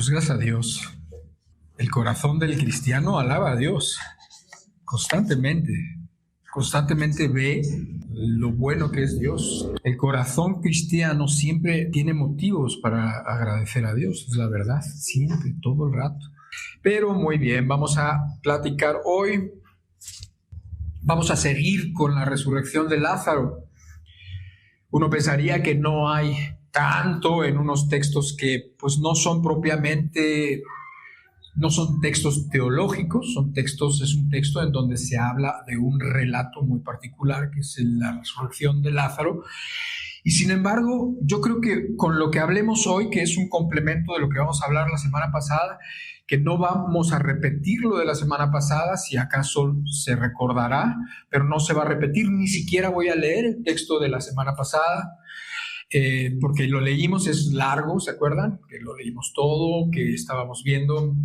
Pues gracias a Dios. El corazón del cristiano alaba a Dios constantemente. Constantemente ve lo bueno que es Dios. El corazón cristiano siempre tiene motivos para agradecer a Dios, es la verdad, siempre, todo el rato. Pero muy bien, vamos a platicar hoy. Vamos a seguir con la resurrección de Lázaro. Uno pensaría que no hay tanto en unos textos que pues no son propiamente, no son textos teológicos, es un texto en donde se habla de un relato muy particular, que es la resurrección de Lázaro. Y sin embargo, yo creo que con lo que hablemos hoy, que es un complemento de lo que vamos a hablar la semana pasada, que no vamos a repetir lo de la semana pasada, si acaso se recordará, pero no se va a repetir, ni siquiera voy a leer el texto de la semana pasada, porque lo leímos, es largo, ¿se acuerdan? Que lo leímos todo, que estábamos viendo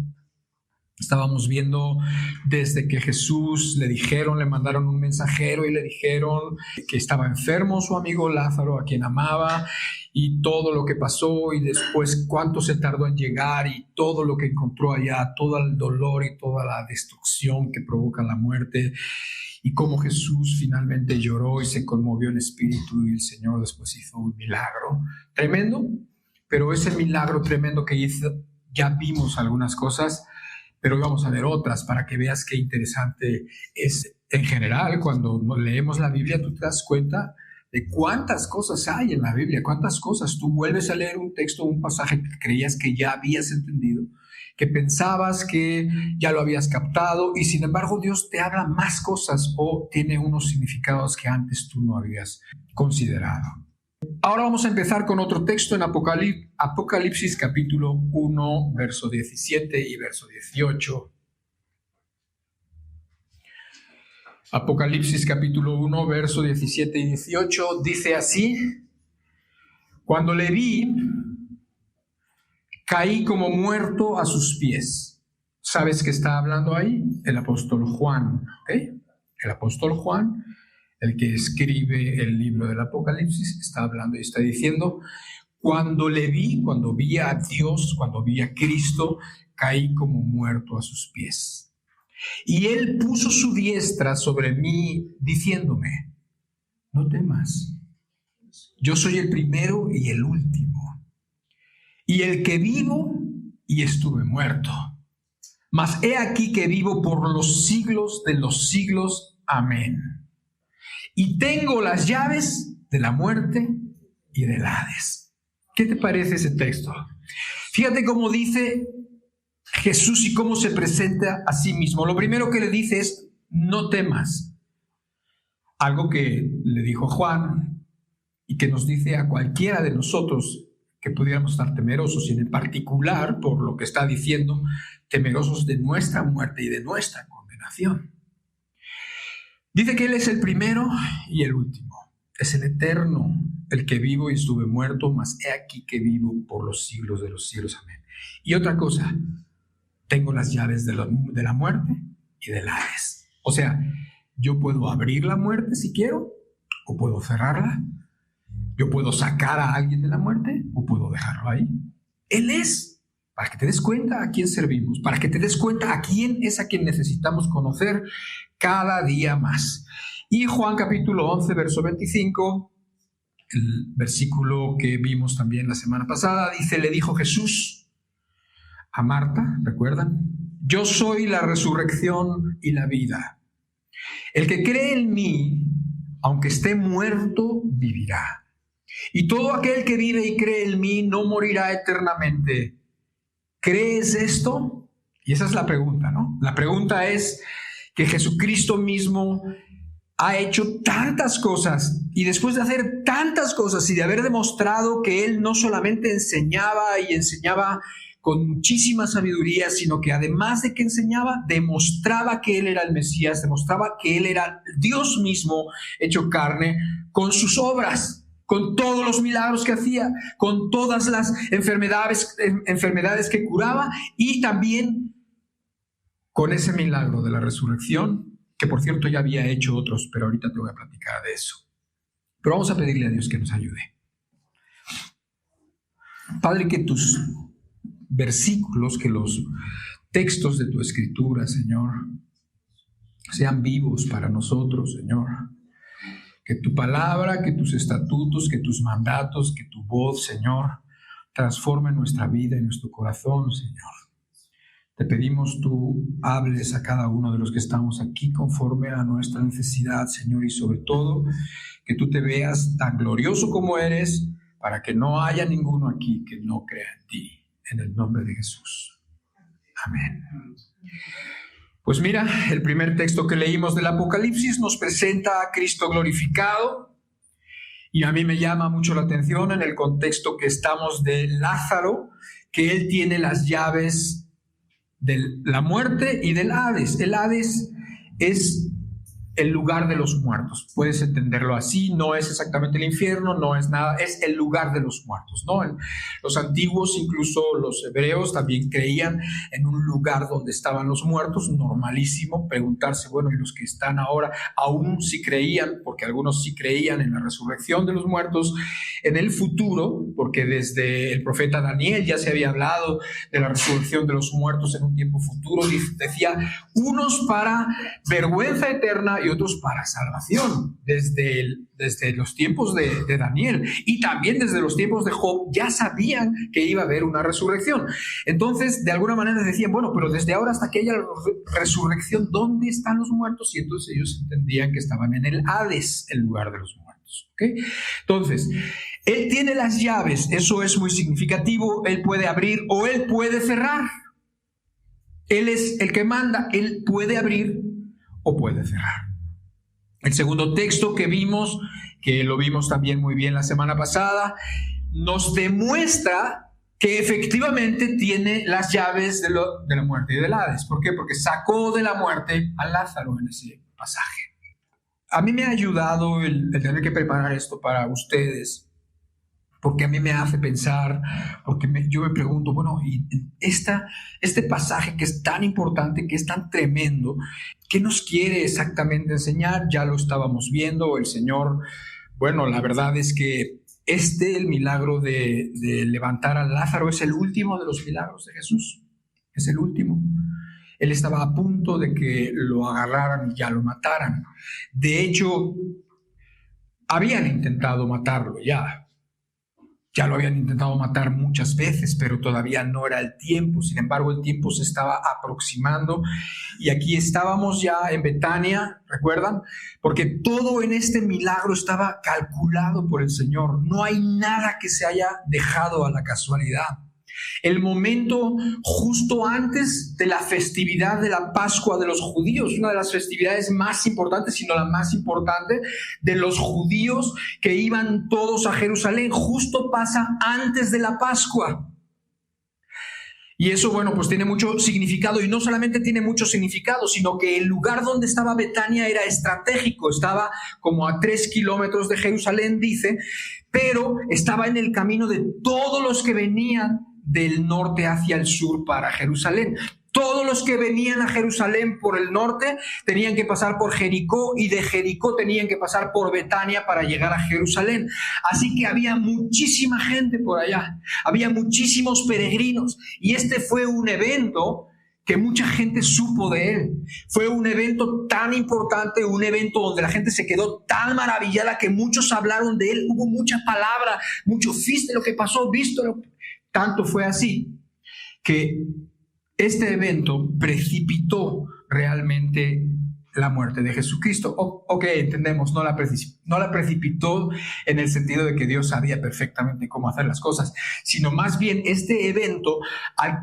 desde que Jesús le mandaron un mensajero y le dijeron que estaba enfermo su amigo Lázaro, a quien amaba, y todo lo que pasó, y después cuánto se tardó en llegar, y todo lo que encontró allá, todo el dolor y toda la destrucción que provoca la muerte, y cómo Jesús finalmente lloró y se conmovió en espíritu, y el Señor después hizo un milagro tremendo. Pero ese milagro tremendo que hizo, ya vimos algunas cosas, pero hoy vamos a ver otras para que veas qué interesante es. En general, cuando leemos la Biblia, tú te das cuenta de cuántas cosas hay en la Biblia, cuántas cosas. Tú vuelves a leer un texto, un pasaje que creías que ya habías entendido, que pensabas que ya lo habías captado, y sin embargo Dios te habla más cosas o tiene unos significados que antes tú no habías considerado. Ahora vamos a empezar con otro texto en Apocalipsis capítulo 1, verso 17 y verso 18. Apocalipsis capítulo 1, verso 17 y 18 dice así: Cuando le vi, caí como muerto a sus pies. ¿Sabes qué está hablando ahí? El apóstol Juan, ¿ok? El apóstol Juan, el que escribe el libro del Apocalipsis, está hablando y está diciendo: cuando le vi, cuando vi a Dios, cuando vi a Cristo, caí como muerto a sus pies. Y él puso su diestra sobre mí, diciéndome: no temas, yo soy el primero y el último, y el que vivo y estuve muerto. Mas he aquí que vivo por los siglos de los siglos. Amén. Y tengo las llaves de la muerte y del Hades. ¿Qué te parece ese texto? Fíjate cómo dice Jesús y cómo se presenta a sí mismo. Lo primero que le dice es: no temas. Algo que le dijo a Juan y que nos dice a cualquiera de nosotros que pudiéramos estar temerosos, y en particular, por lo que está diciendo, temerosos de nuestra muerte y de nuestra condenación. Dice que Él es el primero y el último. Es el eterno, el que vivo y estuve muerto, mas he aquí que vivo por los siglos de los siglos. Amén. Y otra cosa, tengo las llaves de la muerte y del Hades. O sea, yo puedo abrir la muerte si quiero, o puedo cerrarla. Yo puedo sacar a alguien de la muerte, o puedo dejarlo ahí. Él es, para que te des cuenta a quién servimos, para que te des cuenta a quién es a quien necesitamos conocer cada día más. Y Juan capítulo 11, verso 25, el versículo que vimos también la semana pasada, dice: le dijo Jesús a Marta, ¿recuerdan? Yo soy la resurrección y la vida. El que cree en mí, aunque esté muerto, vivirá. Y todo aquel que vive y cree en mí no morirá eternamente. ¿Crees esto? Y esa es la pregunta, ¿no? La pregunta es que Jesucristo mismo ha hecho tantas cosas, y después de hacer tantas cosas y de haber demostrado que Él no solamente enseñaba y enseñaba con muchísima sabiduría, sino que además de que enseñaba, demostraba que Él era el Mesías, demostraba que Él era Dios mismo hecho carne, con sus obras, con todos los milagros que hacía, con todas las enfermedades que curaba, y también con ese milagro de la resurrección, que por cierto ya había hecho otros, pero ahorita te voy a platicar de eso. Pero vamos a pedirle a Dios que nos ayude. Padre, que tus versículos, que los textos de tu Escritura, Señor, sean vivos para nosotros, Señor. Que tu palabra, que tus estatutos, que tus mandatos, que tu voz, Señor, transforme nuestra vida y nuestro corazón, Señor. Te pedimos tú hables a cada uno de los que estamos aquí conforme a nuestra necesidad, Señor, y sobre todo que tú te veas tan glorioso como eres, para que no haya ninguno aquí que no crea en ti. En el nombre de Jesús. Amén. Pues mira, el primer texto que leímos del Apocalipsis nos presenta a Cristo glorificado, y a mí me llama mucho la atención en el contexto que estamos de Lázaro, que él tiene las llaves de la muerte y del Hades. El Hades es el lugar de los muertos. Puedes entenderlo así, no es exactamente el infierno, no es nada, es el lugar de los muertos, ¿no? Los antiguos, incluso los hebreos, también creían en un lugar donde estaban los muertos. Normalísimo preguntarse, bueno, ¿y los que están ahora aún sí creían? Porque algunos sí creían en la resurrección de los muertos, en el futuro, porque desde el profeta Daniel ya se había hablado de la resurrección de los muertos en un tiempo futuro. Decía, unos para vergüenza eterna y otros para salvación, desde los tiempos de Daniel, y también desde los tiempos de Job ya sabían que iba a haber una resurrección. Entonces, de alguna manera decían, bueno, pero desde ahora hasta que haya resurrección, ¿dónde están los muertos? Y entonces ellos entendían que estaban en el Hades, el lugar de los muertos. ¿Okay? Entonces, él tiene las llaves, eso es muy significativo. Él puede abrir o él puede cerrar. Él es el que manda, él puede abrir o puede cerrar. El segundo texto que vimos, que lo vimos también muy bien la semana pasada, nos demuestra que efectivamente tiene las llaves de la muerte y del Hades. ¿Por qué? Porque sacó de la muerte a Lázaro en ese pasaje. A mí me ha ayudado el tener que preparar esto para ustedes, porque a mí me hace pensar, porque yo me pregunto, bueno, y este pasaje que es tan importante, que es tan tremendo, ¿qué nos quiere exactamente enseñar? Ya lo estábamos viendo, el Señor, bueno, la verdad es que el milagro de levantar a Lázaro es el último de los milagros de Jesús, es el último. Él estaba a punto de que lo agarraran y ya lo mataran. De hecho, habían intentado matarlo ya. Ya lo habían intentado matar muchas veces, pero todavía no era el tiempo. Sin embargo, el tiempo se estaba aproximando. Y aquí estábamos ya en Betania, ¿recuerdan? Porque todo en este milagro estaba calculado por el Señor. No hay nada que se haya dejado a la casualidad. El momento justo antes de la festividad de la Pascua de los judíos, una de las festividades más importantes, sino la más importante de los judíos, que iban todos a Jerusalén, justo pasa antes de la Pascua. Y eso, bueno, pues tiene mucho significado, y no solamente tiene mucho significado, sino que el lugar donde estaba Betania era estratégico, estaba como a 3 kilómetros de Jerusalén, dice, pero estaba en el camino de todos los que venían del norte hacia el sur para Jerusalén. Todos los que venían a Jerusalén por el norte tenían que pasar por Jericó, y de Jericó tenían que pasar por Betania para llegar a Jerusalén. Así que había muchísima gente por allá, había muchísimos peregrinos, y este fue un evento que mucha gente supo de él. Fue un evento tan importante, un evento donde la gente se quedó tan maravillada que muchos hablaron de él. Hubo mucha palabra, mucho viste lo que pasó, visto lo que... Tanto fue así que este evento precipitó realmente la muerte de Jesucristo. Ok, entendemos, no la precipitó en el sentido de que Dios sabía perfectamente cómo hacer las cosas, sino más bien este evento,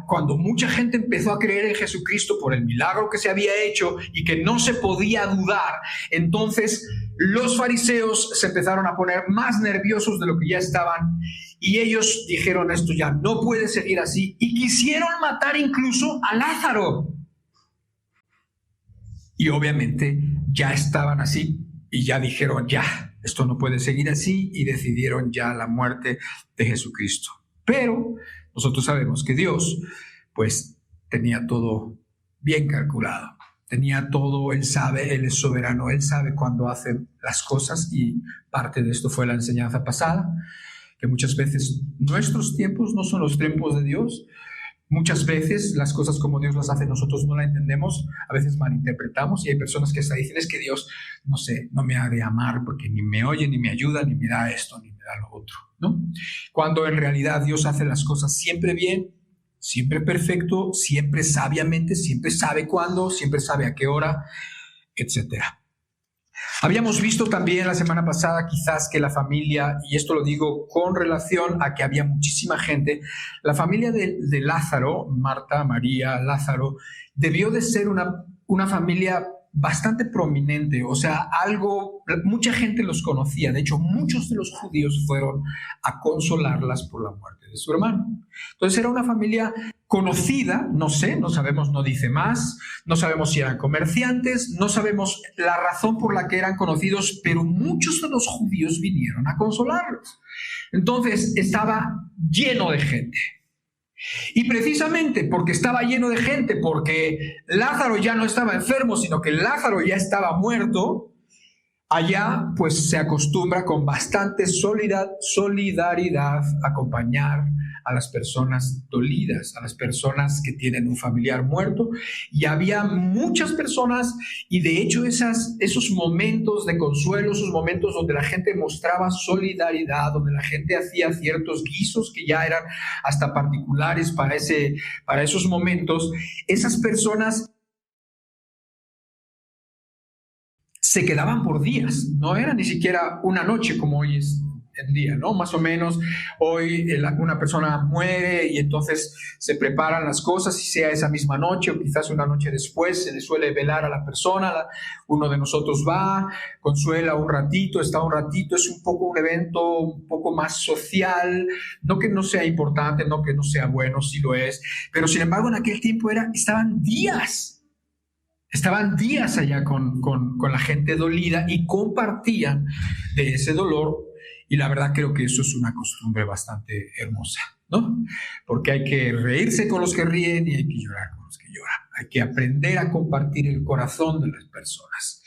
cuando mucha gente empezó a creer en Jesucristo por el milagro que se había hecho y que no se podía dudar, entonces los fariseos se empezaron a poner más nerviosos de lo que ya estaban, y ellos dijeron, esto ya no puede seguir así, y quisieron matar incluso a Lázaro. Y obviamente ya estaban así y ya dijeron, ya, esto no puede seguir así, y decidieron ya la muerte de Jesucristo. Pero nosotros sabemos que Dios, pues, tenía todo bien calculado. Tenía todo, Él sabe, Él es soberano, Él sabe cuándo hace las cosas, y parte de esto fue la enseñanza pasada, que muchas veces nuestros tiempos no son los tiempos de Dios, Muchas veces las cosas como Dios las hace nosotros no las entendemos, a veces malinterpretamos y hay personas que hasta dicen es que Dios, no sé, no me ha de amar porque ni me oye, ni me ayuda, ni me da esto, ni me da lo otro, ¿no? Cuando en realidad Dios hace las cosas siempre bien, siempre perfecto, siempre sabiamente, siempre sabe cuándo, siempre sabe a qué hora, etcétera. Habíamos visto también la semana pasada quizás que la familia, y esto lo digo con relación a que había muchísima gente, la familia de Lázaro, Marta, María, Lázaro, debió de ser una familia bastante prominente, o sea, mucha gente los conocía, de hecho muchos de los judíos fueron a consolarlas por la muerte de su hermano. Entonces era una familia conocida, no sé, no sabemos, no dice más, no sabemos si eran comerciantes, no sabemos la razón por la que eran conocidos, pero muchos de los judíos vinieron a consolarlos. Entonces estaba lleno de gente. Y precisamente porque estaba lleno de gente, porque Lázaro ya no estaba enfermo, sino que Lázaro ya estaba muerto, allá pues se acostumbra con bastante solidaridad acompañar a las personas dolidas, a las personas que tienen un familiar muerto. Y había muchas personas, y de hecho esos momentos de consuelo, esos momentos donde la gente mostraba solidaridad, donde la gente hacía ciertos guisos que ya eran hasta particulares para esos momentos, esas personas se quedaban por días, no era ni siquiera una noche como hoy es el día, ¿no? Más o menos hoy una persona muere y entonces se preparan las cosas y sea esa misma noche o quizás una noche después se le suele velar a la persona, uno de nosotros va, consuela un ratito, está un ratito, es un poco un evento un poco más social, no que no sea importante, no que no sea bueno, sí lo es, pero sin embargo en aquel tiempo estaban días allá con la gente dolida y compartían de ese dolor. Y la verdad creo que eso es una costumbre bastante hermosa, ¿no? Porque hay que reírse con los que ríen y hay que llorar con los que lloran. Hay que aprender a compartir el corazón de las personas.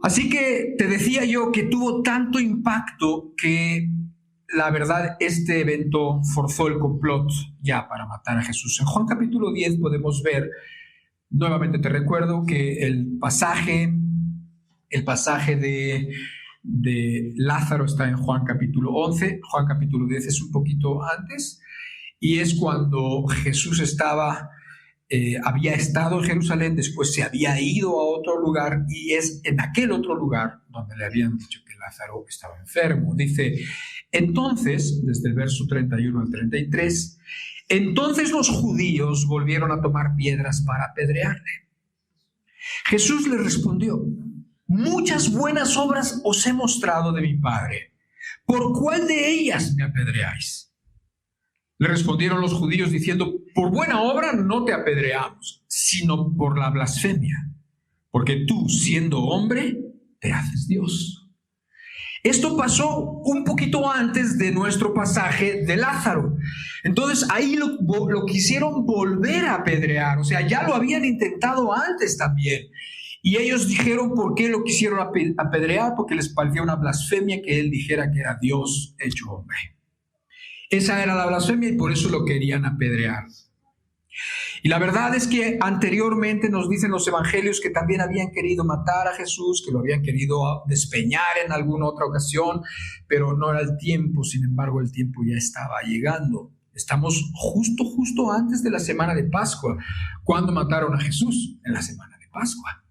Así que te decía yo que tuvo tanto impacto que la verdad este evento forzó el complot ya para matar a Jesús. En Juan capítulo 10 podemos ver, nuevamente te recuerdo que el pasaje de Lázaro está en Juan capítulo 11, Juan capítulo 10 es un poquito antes, y es cuando Jesús había estado en Jerusalén, después se había ido a otro lugar, y es en aquel otro lugar donde le habían dicho que Lázaro estaba enfermo. Dice, entonces, desde el verso 31 al 33, entonces los judíos volvieron a tomar piedras para apedrearle. Jesús le respondió, muchas buenas obras os he mostrado de mi Padre. ¿Por cuál de ellas me apedreáis? Le respondieron los judíos diciendo, por buena obra no te apedreamos, sino por la blasfemia, porque tú, siendo hombre, te haces Dios. Esto pasó un poquito antes de nuestro pasaje de Lázaro. Entonces ahí lo quisieron volver a apedrear, o sea, ya lo habían intentado antes también. Y ellos dijeron por qué lo quisieron apedrear, porque les parecía una blasfemia que él dijera que era Dios hecho hombre. Esa era la blasfemia y por eso lo querían apedrear. Y la verdad es que anteriormente nos dicen los evangelios que también habían querido matar a Jesús, que lo habían querido despeñar en alguna otra ocasión, pero no era el tiempo. Sin embargo, el tiempo ya estaba llegando. Estamos justo antes de la semana de Pascua. ¿Cuándo mataron a Jesús? En la semana de Pascua.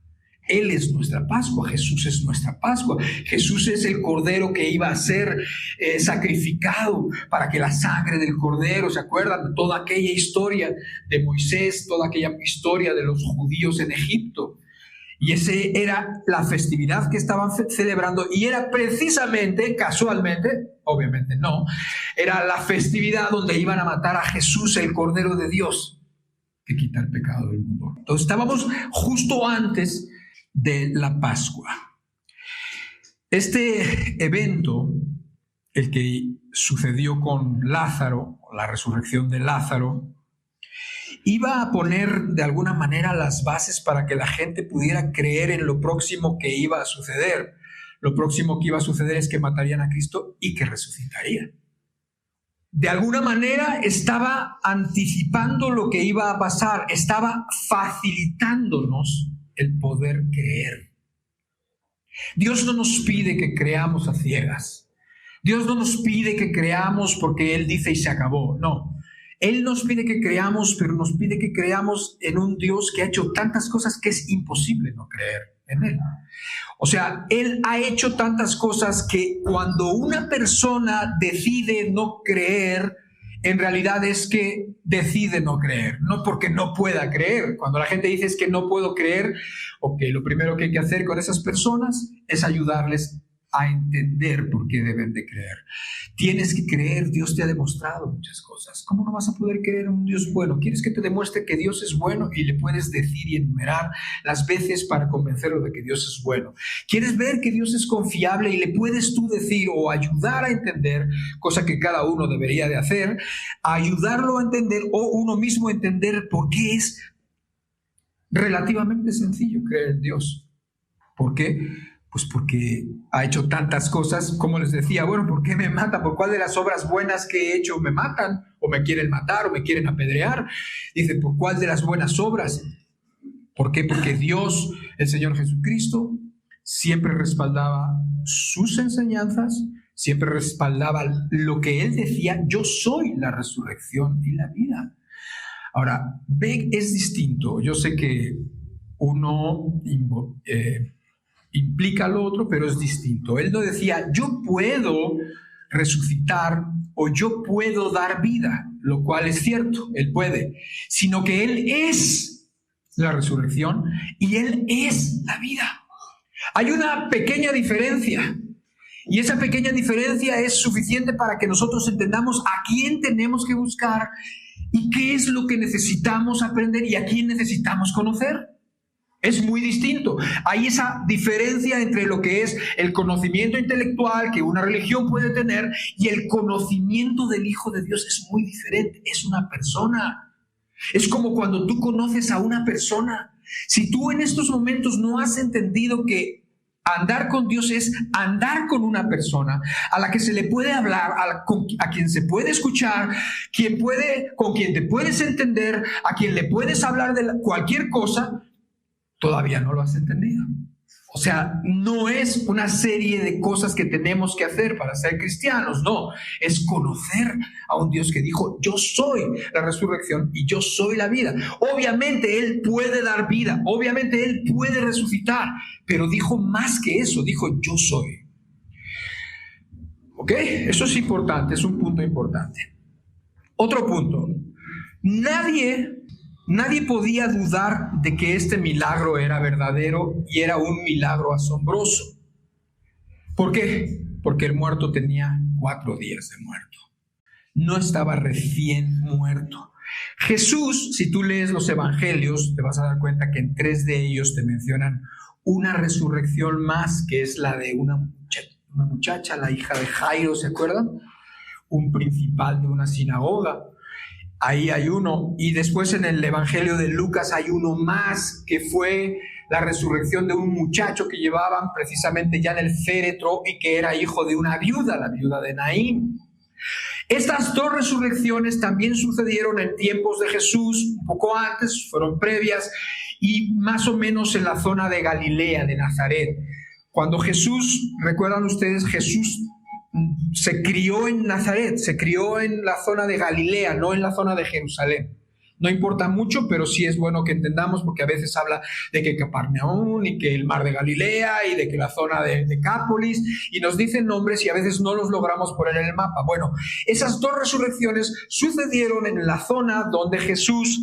Él es nuestra Pascua, Jesús es nuestra Pascua. Jesús es el Cordero que iba a ser sacrificado para que la sangre del Cordero, ¿se acuerdan? De toda aquella historia de Moisés, toda aquella historia de los judíos en Egipto. Y esa era la festividad que estaban celebrando y era precisamente, casualmente, obviamente no, era la festividad donde iban a matar a Jesús, el Cordero de Dios, que quita el pecado del mundo. Entonces estábamos justo antes de la Pascua. Este evento, el que sucedió con Lázaro, la resurrección de Lázaro, iba a poner de alguna manera las bases para que la gente pudiera creer en lo próximo que iba a suceder. Lo próximo que iba a suceder es que matarían a Cristo y que resucitaría. de alguna manera estaba anticipando lo que iba a pasar, estaba facilitándonos el poder creer. Dios no nos pide que creamos a ciegas. Dios no nos pide que creamos porque Él dice y se acabó. No. Él nos pide que creamos, pero nos pide que creamos en un Dios que ha hecho tantas cosas que es imposible no creer en Él. O sea, Él ha hecho tantas cosas que cuando una persona decide no creer, en realidad es que decide no creer, no porque no pueda creer. Cuando la gente dice es que no puedo creer, ok, lo primero que hay que hacer con esas personas es ayudarles a entender por qué deben de creer. Tienes que creer, Dios te ha demostrado muchas cosas. ¿Cómo no vas a poder creer en un Dios bueno? ¿Quieres que te demuestre que Dios es bueno? Y le puedes decir y enumerar las veces para convencerlo de que Dios es bueno. ¿Quieres ver que Dios es confiable? Y le puedes tú decir o ayudar a entender, cosa que cada uno debería de hacer, ayudarlo a entender o uno mismo a entender por qué es relativamente sencillo creer en Dios. ¿Por qué? Pues porque ha hecho tantas cosas, como les decía, bueno, ¿por qué me matan? ¿Por cuál de las obras buenas que he hecho me matan? ¿O me quieren matar? ¿O me quieren apedrear? Dice, ¿por cuál de las buenas obras? ¿Por qué? Porque Dios, el Señor Jesucristo, siempre respaldaba sus enseñanzas, siempre respaldaba lo que Él decía, yo soy la resurrección y la vida. Ahora, ve, es distinto. Yo sé que uno implica lo otro, pero es distinto. Él no decía, yo puedo resucitar o yo puedo dar vida, lo cual es cierto, Él puede, sino que Él es la resurrección y Él es la vida. Hay una pequeña diferencia y esa pequeña diferencia es suficiente para que nosotros entendamos a quién tenemos que buscar y qué es lo que necesitamos aprender y a quién necesitamos conocer. Es muy distinto. Hay esa diferencia entre lo que es el conocimiento intelectual que una religión puede tener y el conocimiento del Hijo de Dios es muy diferente. Es una persona. Es como cuando tú conoces a una persona. Si tú en estos momentos no has entendido que andar con Dios es andar con una persona a la que se le puede hablar, a quien se puede escuchar, con quien te puedes entender, a quien le puedes hablar de cualquier cosa, todavía no lo has entendido. O sea, no es una serie de cosas que tenemos que hacer para ser cristianos, no, es conocer a un Dios que dijo, yo soy la resurrección y yo soy la vida. Obviamente Él puede dar vida, obviamente Él puede resucitar, pero dijo más que eso, dijo, yo soy. ¿Ok? Eso es importante, es un punto importante. Otro punto, Nadie podía dudar de que este milagro era verdadero y era un milagro asombroso. ¿Por qué? Porque el muerto tenía 4 días de muerto. No estaba recién muerto. Jesús, si tú lees los evangelios, te vas a dar cuenta que en 3 de ellos te mencionan una resurrección más, que es la de una muchacha, la hija de Jairo, ¿se acuerdan? Un principal de una sinagoga. Ahí hay uno, y después en el Evangelio de Lucas hay uno más, que fue la resurrección de un muchacho que llevaban precisamente ya en el féretro y que era hijo de una viuda, la viuda de Naín. Estas 2 resurrecciones también sucedieron en tiempos de Jesús, un poco antes, fueron previas, y más o menos en la zona de Galilea, de Nazaret. Cuando Jesús, recuerdan ustedes, Jesús se crió en Nazaret, se crió en la zona de Galilea, no en la zona de Jerusalén. No importa mucho, pero sí es bueno que entendamos, porque a veces habla de que Capernaum y que el mar de Galilea y de que la zona de Decápolis, y nos dicen nombres y a veces no los logramos poner en el mapa. Bueno, esas 2 resurrecciones sucedieron en la zona donde Jesús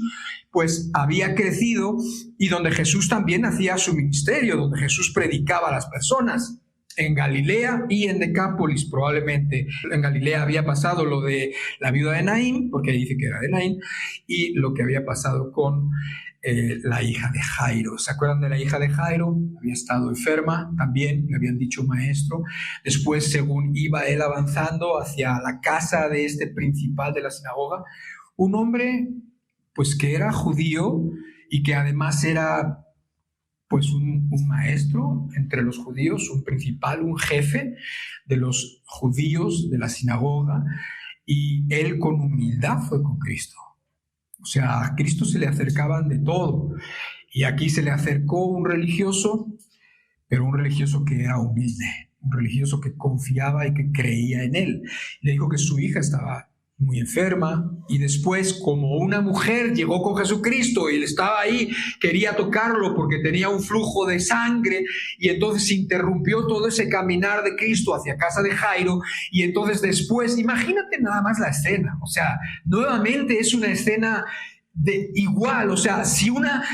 pues había crecido y donde Jesús también hacía su ministerio, donde Jesús predicaba a las personas. En Galilea y en Decápolis probablemente. En Galilea había pasado lo de la viuda de Naín, porque dice que era de Naín, y lo que había pasado con la hija de Jairo. ¿Se acuerdan de la hija de Jairo? Había estado enferma, también le habían dicho maestro. Después, según iba él avanzando hacia la casa de este principal de la sinagoga, un hombre pues que era judío y que además era pues un maestro entre los judíos, un principal, un jefe de los judíos de la sinagoga, y él con humildad fue con Cristo. O sea, a Cristo se le acercaban de todo. Y aquí se le acercó un religioso, pero un religioso que era humilde, un religioso que confiaba y que creía en él. Le dijo que su hija estaba muy enferma, y después, como una mujer llegó con Jesucristo y él estaba ahí, quería tocarlo porque tenía un flujo de sangre, y entonces interrumpió todo ese caminar de Cristo hacia casa de Jairo, y entonces después, imagínate nada más la escena, o sea, nuevamente es una escena de igual, o sea, si una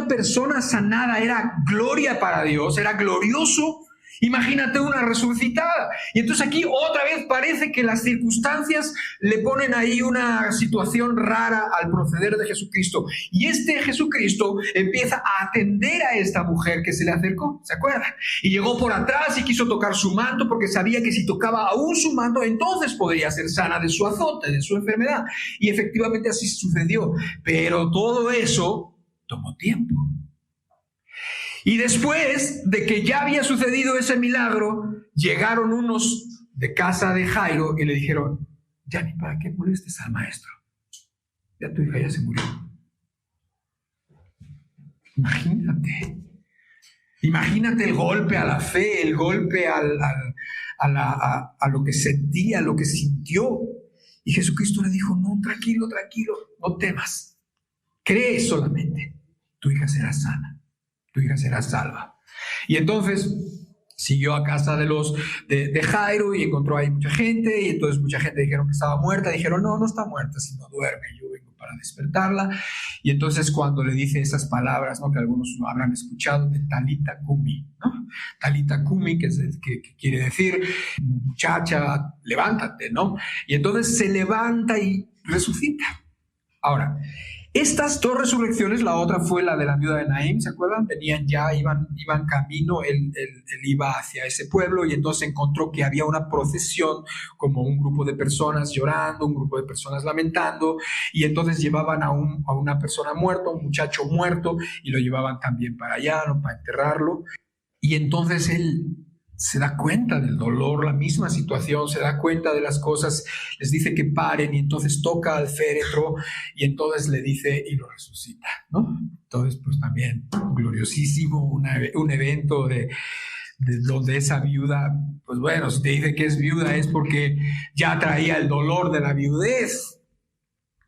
persona sanada era gloria para Dios, era glorioso, imagínate una resucitada. Y entonces aquí otra vez parece que las circunstancias le ponen ahí una situación rara al proceder de Jesucristo. Y este Jesucristo empieza a atender a esta mujer que se le acercó, ¿se acuerdan? Y llegó por atrás y quiso tocar su manto porque sabía que si tocaba aún su manto, entonces podría ser sana de su azote, de su enfermedad. Y efectivamente así sucedió. Pero todo eso tomó tiempo. Y después de que ya había sucedido ese milagro, llegaron unos de casa de Jairo y le dijeron: ya ni para qué molestes al maestro, ya tu hija ya se murió. Imagínate el golpe a la fe, el golpe a lo que sentía, a lo que sintió. Y Jesucristo le dijo: no, tranquilo, no temas, cree solamente, tu hija será sana. Tu hija será salva. Y entonces siguió a casa de Jairo y encontró ahí mucha gente, y entonces mucha gente dijeron que estaba muerta. Dijeron: no está muerta, sino duerme, yo vengo para despertarla. Y entonces cuando le dice esas palabras, ¿no?, que algunos no habrán escuchado, de Talita Cumi, ¿no? Talita Cumi, que es el que quiere decir muchacha, levántate, ¿no? Y entonces se levanta y resucita. Ahora, estas dos resurrecciones, la otra fue la de la viuda de Naín, ¿se acuerdan? Iban camino, él iba hacia ese pueblo, y entonces encontró que había una procesión, como un grupo de personas llorando, un grupo de personas lamentando, y entonces llevaban a una persona muerta, un muchacho muerto, y lo llevaban también para allá, ¿no?, para enterrarlo. Y entonces él se da cuenta del dolor, la misma situación, se da cuenta de las cosas, les dice que paren, y entonces toca al féretro, y entonces le dice y lo resucita, ¿no? Entonces, pues también gloriosísimo, un evento de donde esa viuda, pues bueno, si te dice que es viuda es porque ya traía el dolor de la viudez,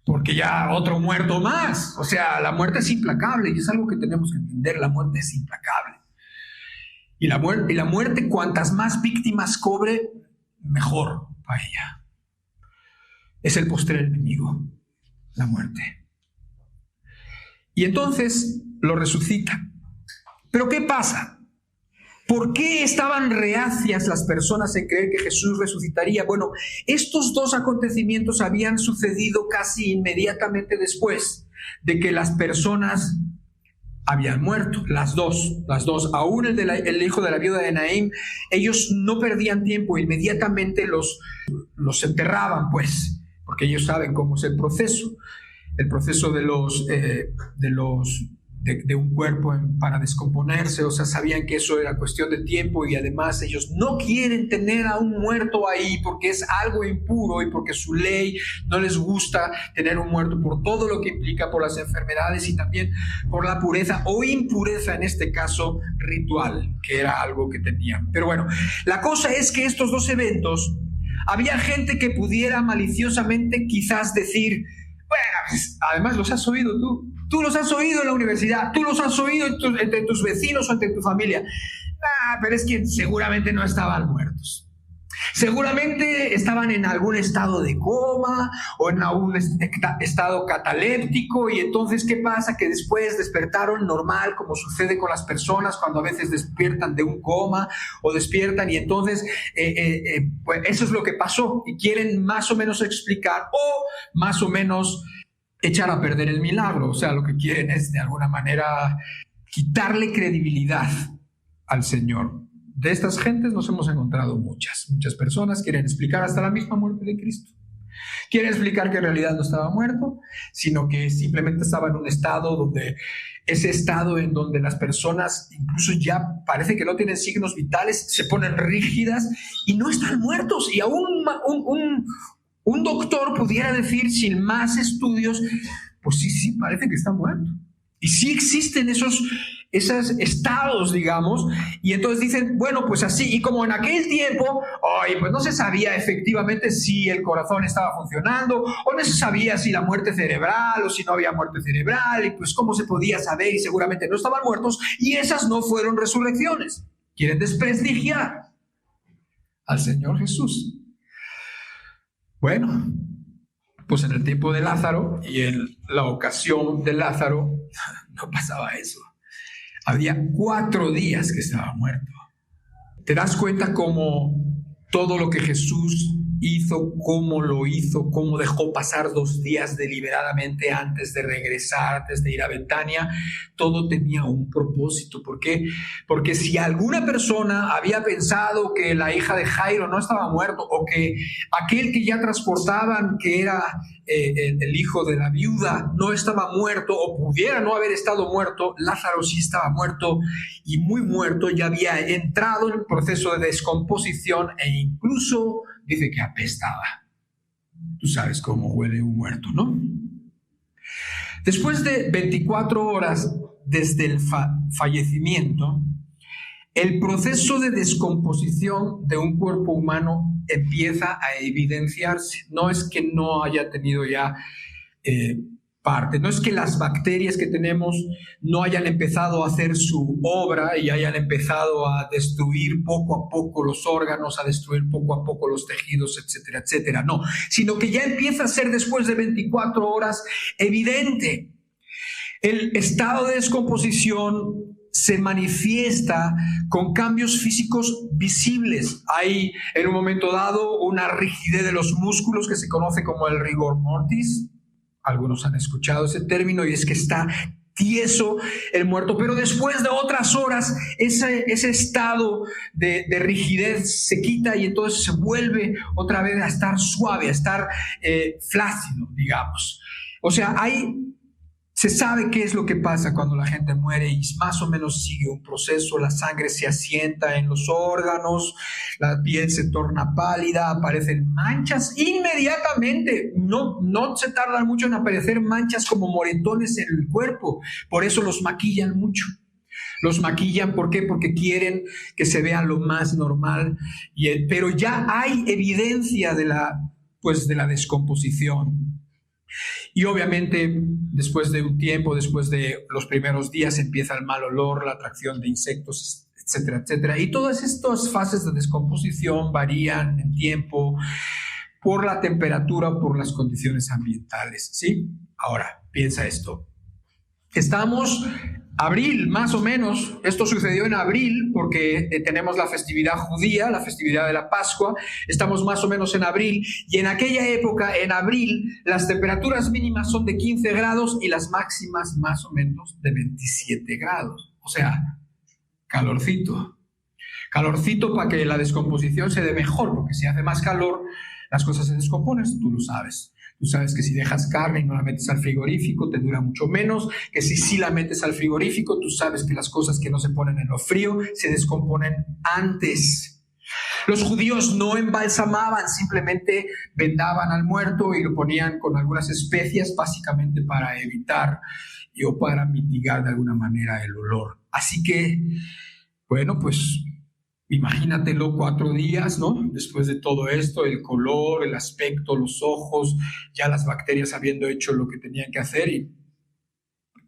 porque ya otro muerto más. O sea, la muerte es implacable, y es algo que tenemos que entender, la muerte es implacable. Y la muerte, cuantas más víctimas cobre, mejor para ella. Es el postrer enemigo, la muerte. Y entonces lo resucita. ¿Pero qué pasa? ¿Por qué estaban reacias las personas en creer que Jesús resucitaría? Bueno, estos dos acontecimientos habían sucedido casi inmediatamente después de que las personas habían muerto, las dos. Aún el hijo de la viuda de Naín, ellos no perdían tiempo, inmediatamente los enterraban, pues, porque ellos saben cómo es el proceso de un cuerpo para descomponerse. O sea, sabían que eso era cuestión de tiempo, y además ellos no quieren tener a un muerto ahí porque es algo impuro, y porque su ley no les gusta tener un muerto por todo lo que implica, por las enfermedades y también por la pureza o impureza, en este caso ritual, que era algo que tenían. Pero bueno, la cosa es que estos dos eventos, había gente que pudiera maliciosamente quizás decir: bueno, pues, además los has oído tú los has oído en la universidad, tú los has oído entre tus vecinos o entre tu familia. Pero es que seguramente no estaban muertos. Seguramente estaban en algún estado de coma o en algún estado cataléptico, y entonces ¿qué pasa? Que después despertaron normal, como sucede con las personas cuando a veces despiertan de un coma o despiertan, y entonces pues eso es lo que pasó, y quieren más o menos explicar o más o menos echar a perder el milagro. O sea, lo que quieren es de alguna manera quitarle credibilidad al Señor. De estas gentes nos hemos encontrado muchas personas quieren explicar hasta la misma muerte de Cristo. Quiere explicar que en realidad no estaba muerto, sino que simplemente estaba en un estado donde, ese estado en donde las personas incluso ya parece que no tienen signos vitales, se ponen rígidas y no están muertos. Y aún un doctor pudiera decir sin más estudios, pues sí, parece que está muerto. Y sí existen esos estados, digamos, y entonces dicen, bueno, pues así, y como en aquel tiempo, pues no se sabía efectivamente si el corazón estaba funcionando, o no se sabía si la muerte cerebral, o si no había muerte cerebral, y pues cómo se podía saber, y seguramente no estaban muertos, y esas no fueron resurrecciones. Quieren desprestigiar al Señor Jesús. Bueno, pues en el tiempo de Lázaro y en la ocasión de Lázaro no pasaba eso. Había 4 días que estaba muerto. ¿Te das cuenta cómo todo lo que Jesús hizo, cómo lo hizo, cómo dejó pasar 2 días deliberadamente antes de regresar, antes de ir a Betania? Todo tenía un propósito. ¿Por qué? Porque si alguna persona había pensado que la hija de Jairo no estaba muerto, o que aquel que ya transportaban, que era el hijo de la viuda, no estaba muerto, o pudiera no haber estado muerto, Lázaro sí estaba muerto, y muy muerto, ya había entrado en el proceso de descomposición, e incluso dice que apestaba. Tú sabes cómo huele un muerto, ¿no? Después de 24 horas desde el fallecimiento, el proceso de descomposición de un cuerpo humano empieza a evidenciarse. No es que no haya tenido ya parte, no es que las bacterias que tenemos no hayan empezado a hacer su obra y hayan empezado a destruir poco a poco los órganos, a destruir poco a poco los tejidos, etcétera, etcétera. No, sino que ya empieza a ser después de 24 horas evidente. El estado de descomposición se manifiesta con cambios físicos visibles. Hay en un momento dado una rigidez de los músculos que se conoce como el rigor mortis. Algunos han escuchado ese término, y es que está tieso el muerto, pero después de otras horas ese estado de rigidez se quita y entonces se vuelve otra vez a estar suave, a estar flácido, digamos. O sea, se sabe qué es lo que pasa cuando la gente muere, y más o menos sigue un proceso. La sangre se asienta en los órganos, la piel se torna pálida, aparecen manchas inmediatamente. No se tardan mucho en aparecer manchas como moretones en el cuerpo. Por eso los maquillan mucho. Los maquillan, ¿por qué? Porque quieren que se vea lo más normal. Pero ya hay evidencia de la descomposición. Y obviamente después de un tiempo, después de los primeros días, empieza el mal olor, la atracción de insectos, etcétera, etcétera. Y todas estas fases de descomposición varían en tiempo por la temperatura, por las condiciones ambientales, ¿sí? Ahora, piensa esto. Estamos abril, más o menos. Esto sucedió en abril porque tenemos la festividad judía, la festividad de la Pascua. Estamos más o menos en abril, y en aquella época, en abril, las temperaturas mínimas son de 15 grados y las máximas más o menos de 27 grados. O sea, calorcito. Calorcito para que la descomposición se dé mejor, porque si hace más calor, las cosas se descomponen, tú lo sabes. Tú sabes que si dejas carne y no la metes al frigorífico, te dura mucho menos, que si la metes al frigorífico, tú sabes que las cosas que no se ponen en lo frío se descomponen antes. Los judíos no embalsamaban, simplemente vendaban al muerto y lo ponían con algunas especias, básicamente para evitar o para mitigar de alguna manera el olor. Así que, bueno, pues imagínatelo 4 días, ¿no? Después de todo esto, el color, el aspecto, los ojos, ya las bacterias habiendo hecho lo que tenían que hacer, y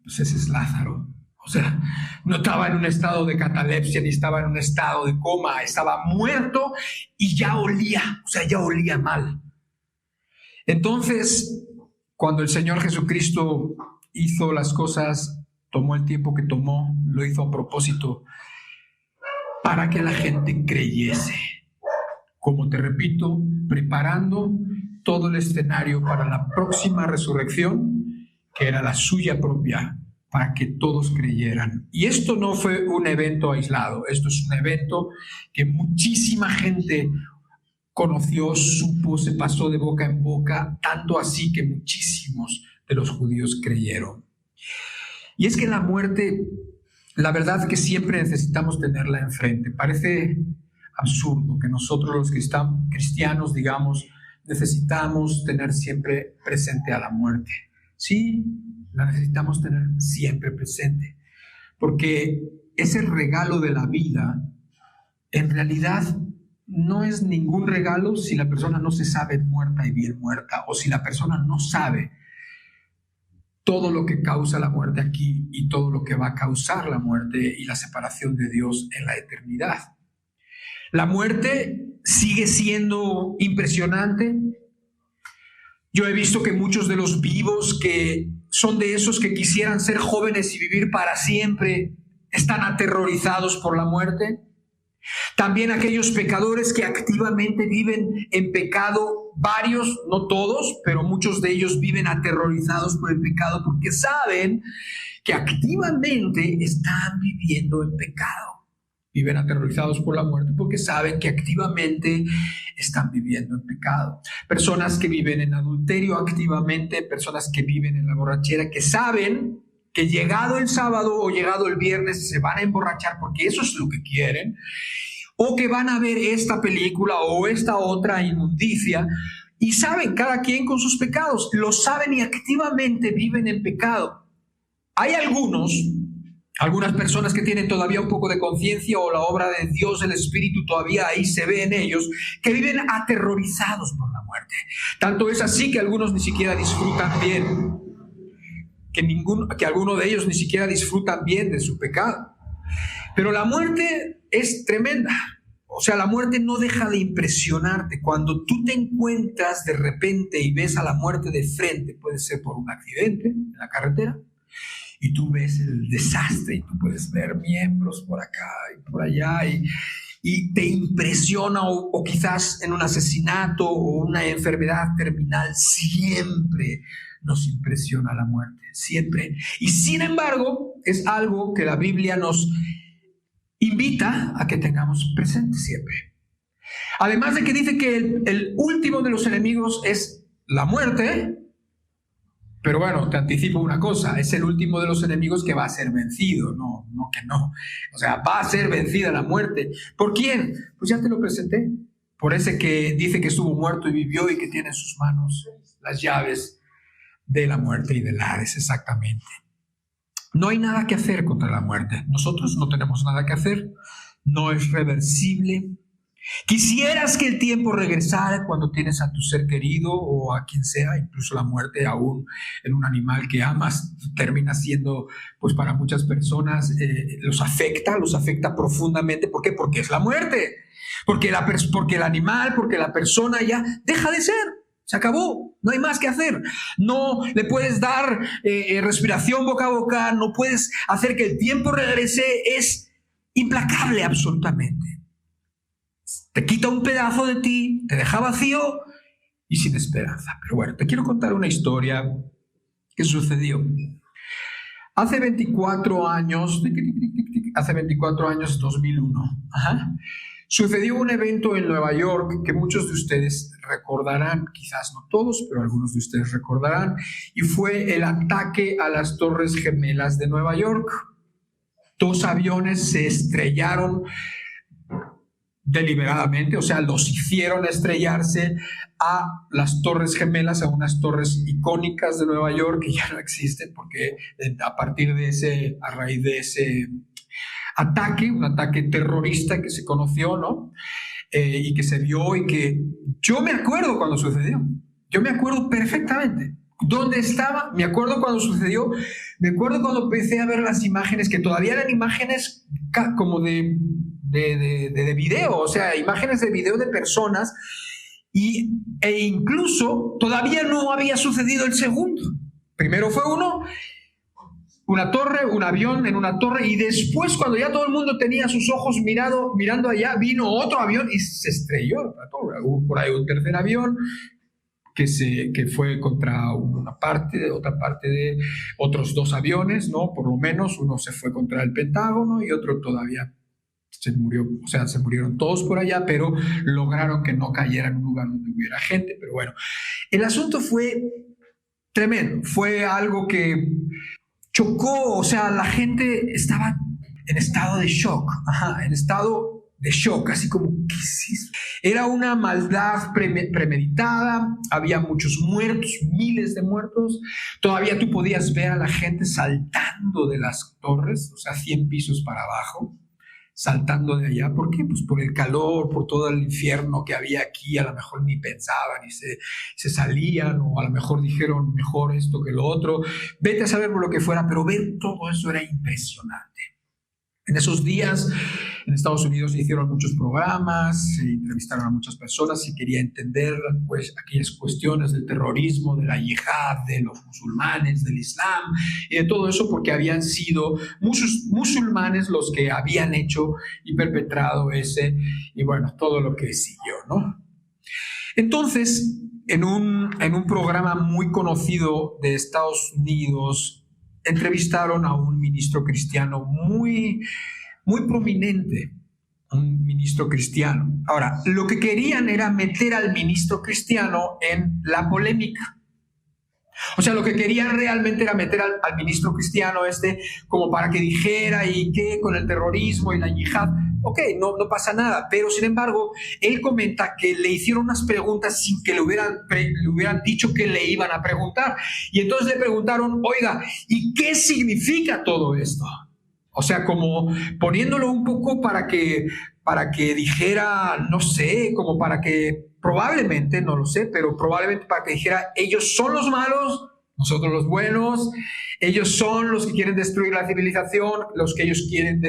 pues ese es Lázaro. O sea, no estaba en un estado de catalepsia ni estaba en un estado de coma, estaba muerto y ya olía, o sea, ya olía mal. Entonces, cuando el Señor Jesucristo hizo las cosas, tomó el tiempo que tomó, lo hizo a propósito, para que la gente creyese. Como te repito, preparando todo el escenario para la próxima resurrección, que era la suya propia, para que todos creyeran. Y esto no fue un evento aislado, esto es un evento que muchísima gente conoció, supo, se pasó de boca en boca, tanto así que muchísimos de los judíos creyeron. Y es que la muerte, la verdad es que siempre necesitamos tenerla enfrente. Parece absurdo que nosotros los cristianos, digamos, necesitamos tener siempre presente a la muerte. Sí, la necesitamos tener siempre presente, porque ese regalo de la vida, en realidad, no es ningún regalo si la persona no se sabe muerta y bien muerta, o si la persona no sabe todo lo que causa la muerte aquí y todo lo que va a causar la muerte y la separación de Dios en la eternidad. La muerte sigue siendo impresionante. Yo he visto que muchos de los vivos, que son de esos que quisieran ser jóvenes y vivir para siempre, están aterrorizados por la muerte. También aquellos pecadores que activamente viven en pecado, varios, no todos, pero muchos de ellos viven aterrorizados por el pecado porque saben que activamente están viviendo en pecado. Viven aterrorizados por la muerte porque saben que activamente están viviendo en pecado. Personas que viven en adulterio activamente, personas que viven en la borrachera, que saben que llegado el sábado o llegado el viernes se van a emborrachar porque eso es lo que quieren, o que van a ver esta película o esta otra inmundicia, y saben, cada quien con sus pecados, lo saben y activamente viven en pecado. Hay algunas personas que tienen todavía un poco de conciencia, o la obra de Dios, el Espíritu todavía ahí se ve en ellos, que viven aterrorizados por la muerte. Tanto es así que algunos ni siquiera disfrutan bien, que algunos de ellos ni siquiera disfrutan bien de su pecado. Pero la muerte es tremenda. O sea, la muerte no deja de impresionarte. Cuando tú te encuentras de repente y ves a la muerte de frente, puede ser por un accidente en la carretera, y tú ves el desastre y tú puedes ver miembros por acá y por allá, y te impresiona, o quizás en un asesinato o una enfermedad terminal, siempre nos impresiona la muerte, siempre. Y sin embargo, es algo que la Biblia nos invita a que tengamos presente siempre. Además de que dice que el último de los enemigos es la muerte, pero bueno, te anticipo una cosa, es el último de los enemigos que va a ser vencido, no que no. O sea, va a ser vencida la muerte. ¿Por quién? Pues ya te lo presenté. Por ese que dice que estuvo muerto y vivió y que tiene en sus manos las llaves de la muerte y del Hades, exactamente. No hay nada que hacer contra la muerte. Nosotros no tenemos nada que hacer. No es reversible. Quisieras que el tiempo regresara cuando tienes a tu ser querido o a quien sea, incluso la muerte aún en un animal que amas, termina siendo, pues para muchas personas, los afecta profundamente. ¿Por qué? Porque es la muerte. Porque el animal, porque la persona ya deja de ser. Se acabó, no hay más que hacer. No le puedes dar respiración boca a boca, no puedes hacer que el tiempo regrese, es implacable absolutamente. Te quita un pedazo de ti, te deja vacío y sin esperanza. Pero bueno, te quiero contar una historia que sucedió. Hace 24 años, 2001, sucedió un evento en Nueva York que muchos de ustedes recordarán, quizás no todos, pero algunos de ustedes recordarán, y fue el ataque a las Torres Gemelas de Nueva York. 2 aviones se estrellaron deliberadamente, o sea, los hicieron estrellarse a las Torres Gemelas, a unas torres icónicas de Nueva York que ya no existen, porque a raíz de ese ataque, un ataque terrorista que se conoció, ¿no? Y que se vio, y que yo me acuerdo cuando sucedió. Yo me acuerdo perfectamente. ¿Dónde estaba? Me acuerdo cuando sucedió. Me acuerdo cuando empecé a ver las imágenes, que todavía eran imágenes como de video, o sea, imágenes de video de personas, e incluso todavía no había sucedido el segundo. Primero fue una torre, un avión en una torre, y después, cuando ya todo el mundo tenía sus ojos mirando allá, vino otro avión y se estrelló la torre. Hubo por ahí un tercer avión que fue contra otra parte de otros 2 aviones, ¿no? Por lo menos uno se fue contra el Pentágono y otro todavía se murieron todos por allá, pero lograron que no cayera en un lugar donde hubiera gente. Pero bueno, el asunto fue tremendo, fue algo que chocó, o sea, la gente estaba en estado de shock, en estado de shock, así como, ¿qué es eso? Era una maldad premeditada, había muchos muertos, miles de muertos, todavía tú podías ver a la gente saltando de las torres, o sea, 100 pisos para abajo, saltando de allá. ¿Por qué? Pues por el calor, por todo el infierno que había aquí, a lo mejor ni pensaban y se salían, o a lo mejor dijeron mejor esto que lo otro, vete a saber por lo que fuera, pero ver todo eso era impresionante. En esos días en Estados Unidos se hicieron muchos programas, se entrevistaron a muchas personas, se quería entender pues aquellas cuestiones del terrorismo, de la yihad, de los musulmanes, del islam y de todo eso, porque habían sido muchos musulmanes los que habían hecho y perpetrado y bueno, todo lo que siguió, ¿no? Entonces, en un programa muy conocido de Estados Unidos, entrevistaron a un ministro cristiano muy prominente, un ministro cristiano. Ahora, lo que querían era meter al ministro cristiano en la polémica. O sea, lo que querían realmente era meter al ministro cristiano como para que dijera y qué con el terrorismo y la yihad. Ok, no pasa nada, pero sin embargo, él comenta que le hicieron unas preguntas sin que le hubieran dicho que le iban a preguntar. Y entonces le preguntaron, oiga, ¿y qué significa todo esto? O sea, como poniéndolo un poco para que dijera, no sé, como para que probablemente, no lo sé, pero probablemente para que dijera, ellos son los malos, nosotros los buenos, ellos son los que quieren destruir la civilización, los que ellos quieren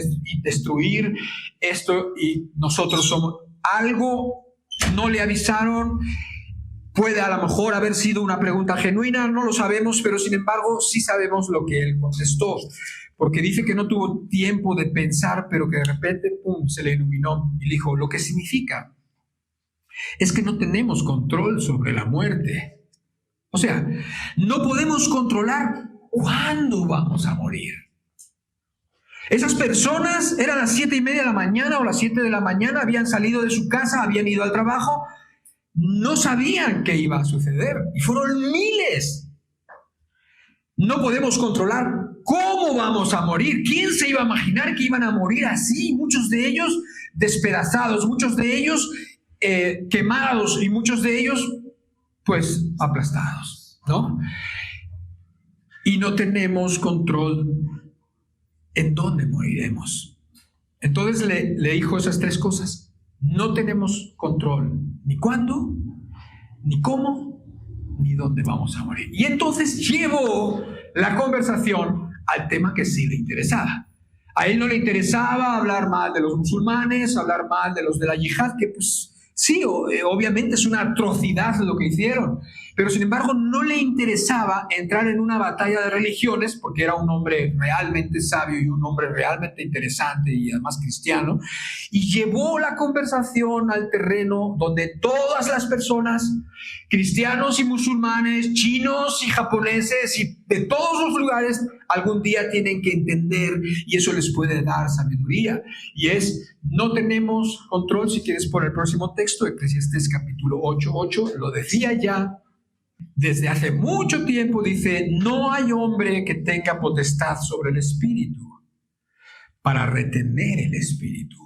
destruir esto y nosotros somos. Algo no le avisaron, puede a lo mejor haber sido una pregunta genuina, no lo sabemos, pero sin embargo sí sabemos lo que él contestó, porque dice que no tuvo tiempo de pensar, pero que de repente, pum, se le iluminó y dijo, lo que significa es que no tenemos control sobre la muerte. O sea, no podemos controlar cuándo vamos a morir. Esas personas eran las 7:30 de la mañana o las 7 de la mañana, habían salido de su casa, habían ido al trabajo, no sabían qué iba a suceder y fueron miles. No podemos controlar cómo vamos a morir. ¿Quién se iba a imaginar que iban a morir así? Muchos de ellos despedazados, muchos de ellos quemados y muchos de ellos pues aplastados, ¿no? Y no tenemos control en dónde moriremos. Entonces le dijo esas 3 cosas. No tenemos control ni cuándo, ni cómo, ni dónde vamos a morir. Y entonces llevó la conversación al tema que sí le interesaba. A él no le interesaba hablar mal de los musulmanes, hablar mal de los de la yihad, que pues sí, obviamente es una atrocidad lo que hicieron, pero sin embargo no le interesaba entrar en una batalla de religiones porque era un hombre realmente sabio y un hombre realmente interesante y además cristiano, y llevó la conversación al terreno donde todas las personas, cristianos y musulmanes, chinos y japoneses y de todos los lugares, algún día tienen que entender y eso les puede dar sabiduría. Y no tenemos control. Si quieres por el próximo texto, Eclesiastés capítulo 8:8, lo decía ya desde hace mucho tiempo, dice, no hay hombre que tenga potestad sobre el espíritu para retener el espíritu,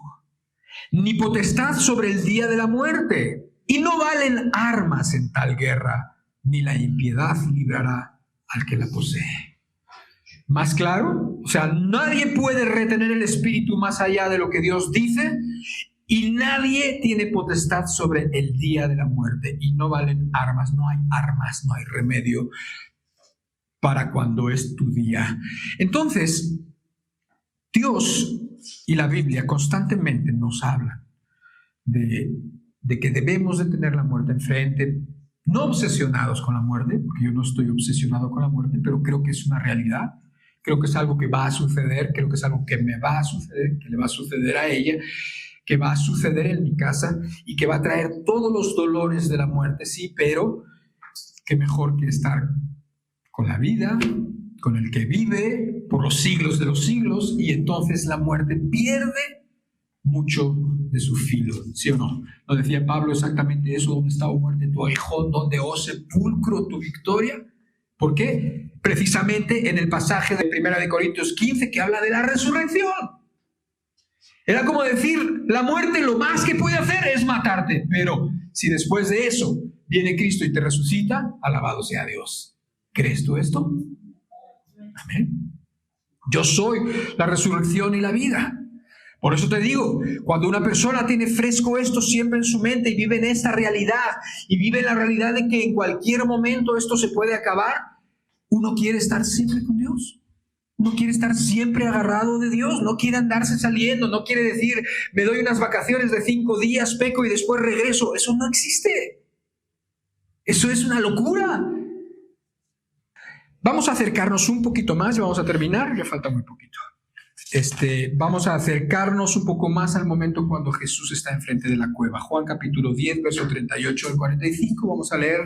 ni potestad sobre el día de la muerte, y no valen armas en tal guerra, ni la impiedad librará al que la posee. ¿Más claro? O sea, nadie puede retener el espíritu más allá de lo que Dios dice y nadie tiene potestad sobre el día de la muerte y no valen armas, no hay remedio para cuando es tu día. Entonces, Dios y la Biblia constantemente nos hablan de que debemos de tener la muerte enfrente, no obsesionados con la muerte, porque yo no estoy obsesionado con la muerte, pero creo que es una realidad. Creo que es algo que va a suceder, creo que es algo que me va a suceder, que le va a suceder a ella, que va a suceder en mi casa y que va a traer todos los dolores de la muerte, sí, pero qué mejor que estar con la vida, con el que vive por los siglos de los siglos, y entonces la muerte pierde mucho de su filo, ¿sí o no? ¿No decía Pablo exactamente eso? ¿Dónde está, oh muerte, tu aguijón? ¿Dónde, oh sepulcro, tu victoria? ¿Por qué? Precisamente en el pasaje de 1 Corintios 15 que habla de la resurrección. Era como decir, la muerte lo más que puede hacer es matarte, pero si después de eso viene Cristo y te resucita, alabado sea Dios. ¿Crees tú esto? Amén. Yo soy la resurrección y la vida. Por eso te digo, cuando una persona tiene fresco esto siempre en su mente y vive en esta realidad, y vive en la realidad de que en cualquier momento esto se puede acabar, uno quiere estar siempre con Dios. Uno quiere estar siempre agarrado de Dios, no quiere andarse saliendo, no quiere decir, me doy unas vacaciones de 5 días, peco y después regreso. Eso no existe. Eso es una locura. Vamos a acercarnos un poquito más y vamos a terminar, ya falta muy poquito. Vamos a acercarnos un poco más al momento cuando Jesús está enfrente de la cueva. Juan capítulo 10, verso 38 al 45, vamos a leer.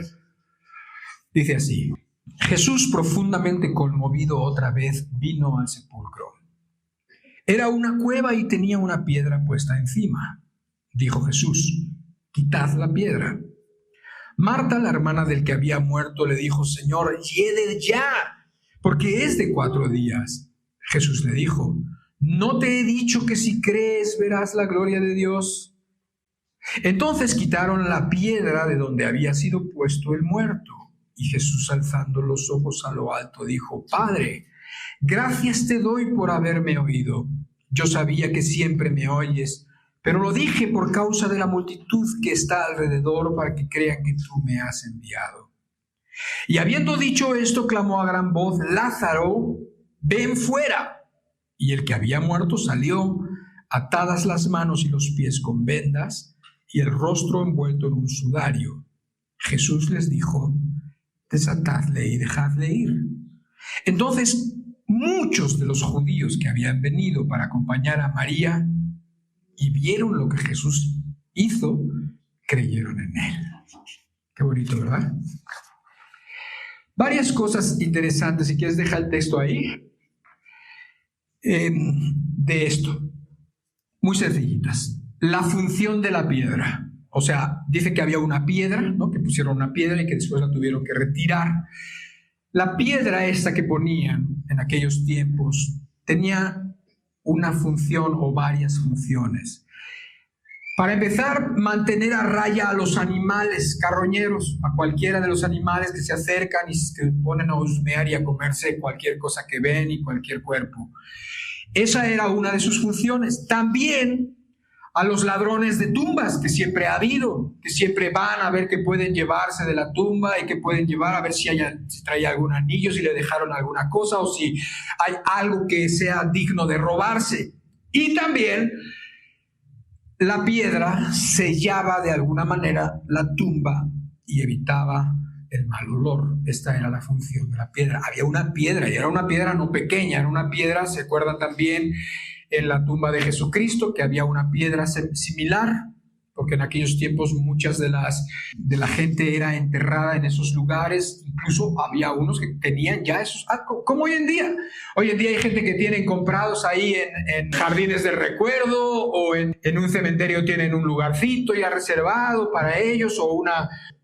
Dice así: Jesús, profundamente conmovido otra vez, vino al sepulcro. Era una cueva y tenía una piedra puesta encima. Dijo Jesús: quitad la piedra. Marta, la hermana del que había muerto, le dijo: Señor, hiede ya, porque es de 4 días. Jesús le dijo: ¿no te he dicho que si crees verás la gloria de Dios? Entonces quitaron la piedra de donde había sido puesto el muerto. Y Jesús, alzando los ojos a lo alto, dijo: Padre, gracias te doy por haberme oído. Yo sabía que siempre me oyes, pero lo dije por causa de la multitud que está alrededor, para que crean que tú me has enviado. Y habiendo dicho esto, clamó a gran voz: Lázaro, ven fuera. Y el que había muerto salió, atadas las manos y los pies con vendas, y el rostro envuelto en un sudario. Jesús les dijo: desatadle y dejadle ir. Entonces muchos de los judíos que habían venido para acompañar a María y vieron lo que Jesús hizo, creyeron en él. Qué bonito, ¿verdad? Varias cosas interesantes, si quieres deja el texto ahí, de esto, muy sencillitas. La función de la piedra. O sea, dice que había una piedra, ¿no? Que pusieron una piedra y que después la tuvieron que retirar. La piedra esta que ponían en aquellos tiempos tenía una función o varias funciones. Para empezar, mantener a raya a los animales carroñeros, a cualquiera de los animales que se acercan y se ponen a husmear y a comerse cualquier cosa que ven y cualquier cuerpo. Esa era una de sus funciones. También a los ladrones de tumbas, que siempre ha habido, que siempre van a ver qué pueden llevarse de la tumba y que pueden llevar a ver si traía algún anillo, si le dejaron alguna cosa o si hay algo que sea digno de robarse. Y también la piedra sellaba de alguna manera la tumba y evitaba el mal olor. Esta era la función de la piedra. Había una piedra y era una piedra no pequeña, era una piedra, se acuerdan también en la tumba de Jesucristo, que había una piedra similar, porque en aquellos tiempos muchas de la gente era enterrada en esos lugares. Incluso había unos que tenían ya esos, como hoy en día. Hoy en día hay gente que tienen comprados ahí en jardines del recuerdo, o en un cementerio tienen un lugarcito ya reservado para ellos, o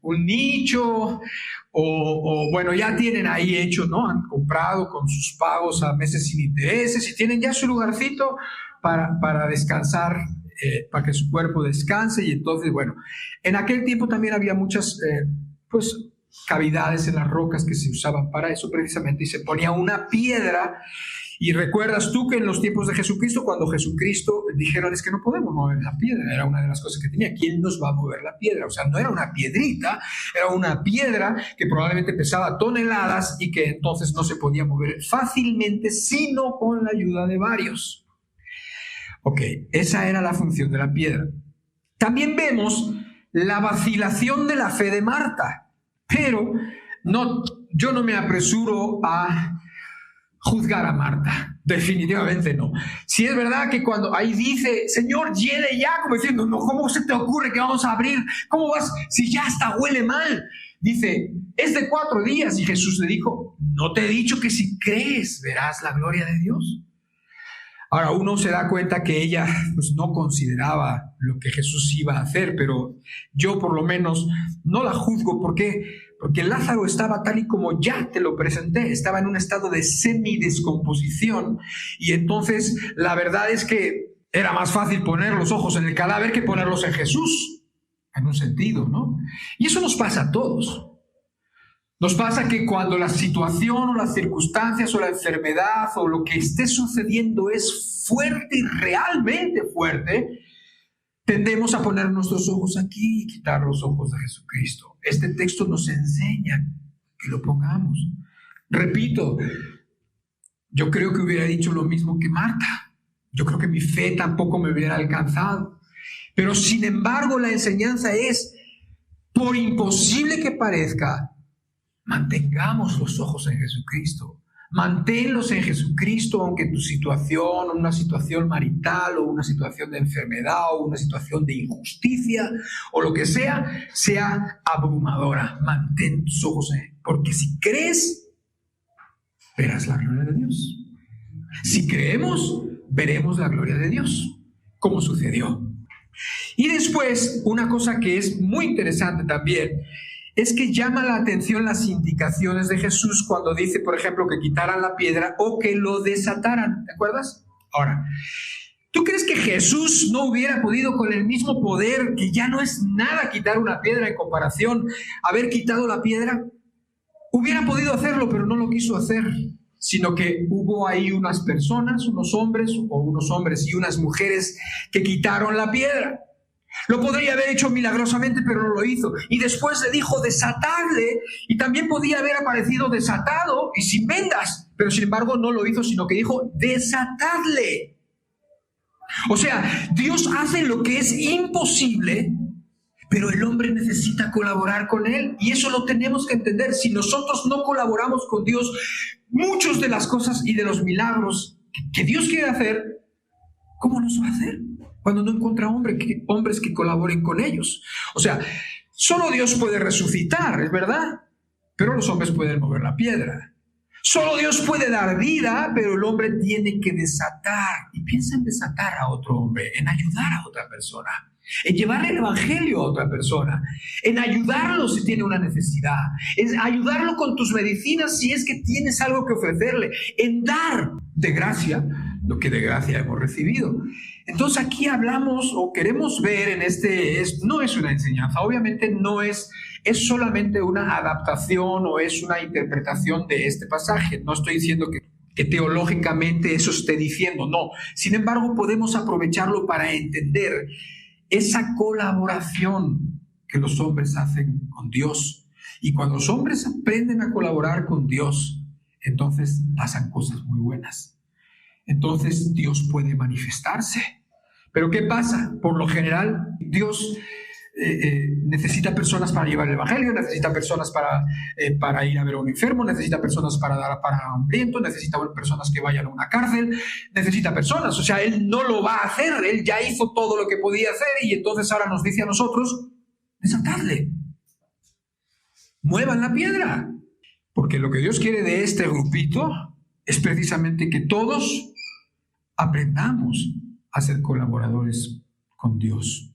un nicho, o bueno, ya tienen ahí hecho, ¿no? Han comprado con sus pagos a meses sin intereses y tienen ya su lugarcito para descansar, para que su cuerpo descanse. Y entonces, bueno, en aquel tiempo también había muchas, cavidades en las rocas que se usaban para eso precisamente, y se ponía una piedra. Y recuerdas tú que en los tiempos de Jesucristo, cuando Jesucristo dijeron: es que no podemos mover la piedra, era una de las cosas que tenía. ¿Quién nos va a mover la piedra? O sea, no era una piedrita, era una piedra que probablemente pesaba toneladas y que entonces no se podía mover fácilmente, sino con la ayuda de varios. Ok, esa era la función de la piedra. También vemos la vacilación de la fe de Marta, pero yo no me apresuro a juzgar a Marta, definitivamente no. Si es verdad que cuando ahí dice: Señor, hiede ya, como diciendo: no, ¿cómo se te ocurre que vamos a abrir? ¿Cómo vas? Si ya hasta huele mal. Dice: es de 4 días. Y Jesús le dijo: ¿no te he dicho que si crees verás la gloria de Dios? Ahora, uno se da cuenta que ella pues, no consideraba lo que Jesús iba a hacer, pero yo por lo menos no la juzgo. ¿Por qué? Porque Lázaro estaba tal y como ya te lo presenté, estaba en un estado de semidescomposición, y entonces la verdad es que era más fácil poner los ojos en el cadáver que ponerlos en Jesús, en un sentido, ¿no? Y eso nos pasa a todos. Nos pasa que cuando la situación o las circunstancias o la enfermedad o lo que esté sucediendo es fuerte y realmente fuerte, tendemos a poner nuestros ojos aquí y quitar los ojos de Jesucristo. Este texto nos enseña que lo pongamos. Repito, yo creo que hubiera dicho lo mismo que Marta. Yo creo que mi fe tampoco me hubiera alcanzado. Pero sin embargo, la enseñanza es, por imposible que parezca, mantengamos los ojos en Jesucristo. Manténlos en Jesucristo, aunque tu situación, una situación marital o una situación de enfermedad o una situación de injusticia o lo que sea abrumadora. Mantén tus ojos en Él, porque si crees, verás la gloria de Dios. Si creemos, veremos la gloria de Dios, como sucedió. Y después, una cosa que es muy interesante también, es que llama la atención las indicaciones de Jesús cuando dice, por ejemplo, que quitaran la piedra o que lo desataran. ¿Te acuerdas? Ahora, ¿tú crees que Jesús no hubiera podido con el mismo poder, que ya no es nada quitar una piedra en comparación a haber quitado la piedra? Hubiera podido hacerlo, pero no lo quiso hacer, sino que hubo ahí unas personas, unos hombres y unas mujeres que quitaron la piedra. Lo podría haber hecho milagrosamente, pero no lo hizo. Y después le dijo desatadle, y también podía haber aparecido desatado y sin vendas, pero sin embargo no lo hizo, sino que dijo desatadle. O sea, Dios hace lo que es imposible, pero el hombre necesita colaborar con Él, y eso lo tenemos que entender. Si nosotros no colaboramos con Dios, muchas de las cosas y de los milagros que Dios quiere hacer, ¿cómo los va a hacer? Cuando no encuentra hombres que colaboren con ellos. O sea, solo Dios puede resucitar, es verdad, pero los hombres pueden mover la piedra. Solo Dios puede dar vida, pero el hombre tiene que desatar. Y piensa en desatar a otro hombre, en ayudar a otra persona, en llevarle el evangelio a otra persona, en ayudarlo si tiene una necesidad, en ayudarlo con tus medicinas si es que tienes algo que ofrecerle, en dar de gracia lo que de gracia hemos recibido. Entonces aquí hablamos o queremos ver en no es una enseñanza, obviamente no es solamente una adaptación o es una interpretación de este pasaje. No estoy diciendo que teológicamente eso esté diciendo, no. Sin embargo, podemos aprovecharlo para entender esa colaboración que los hombres hacen con Dios. Y cuando los hombres aprenden a colaborar con Dios, entonces pasan cosas muy buenas. Entonces Dios puede manifestarse. Pero ¿qué pasa? Por lo general, Dios necesita personas para llevar el evangelio, necesita personas para ir a ver a un enfermo, necesita personas para dar para un hambriento, necesita personas que vayan a una cárcel, necesita personas. O sea, Él no lo va a hacer, Él ya hizo todo lo que podía hacer, y entonces ahora nos dice a nosotros, desatadle, muevan la piedra. Porque lo que Dios quiere de este grupito es precisamente que todos aprendamos a ser colaboradores con Dios.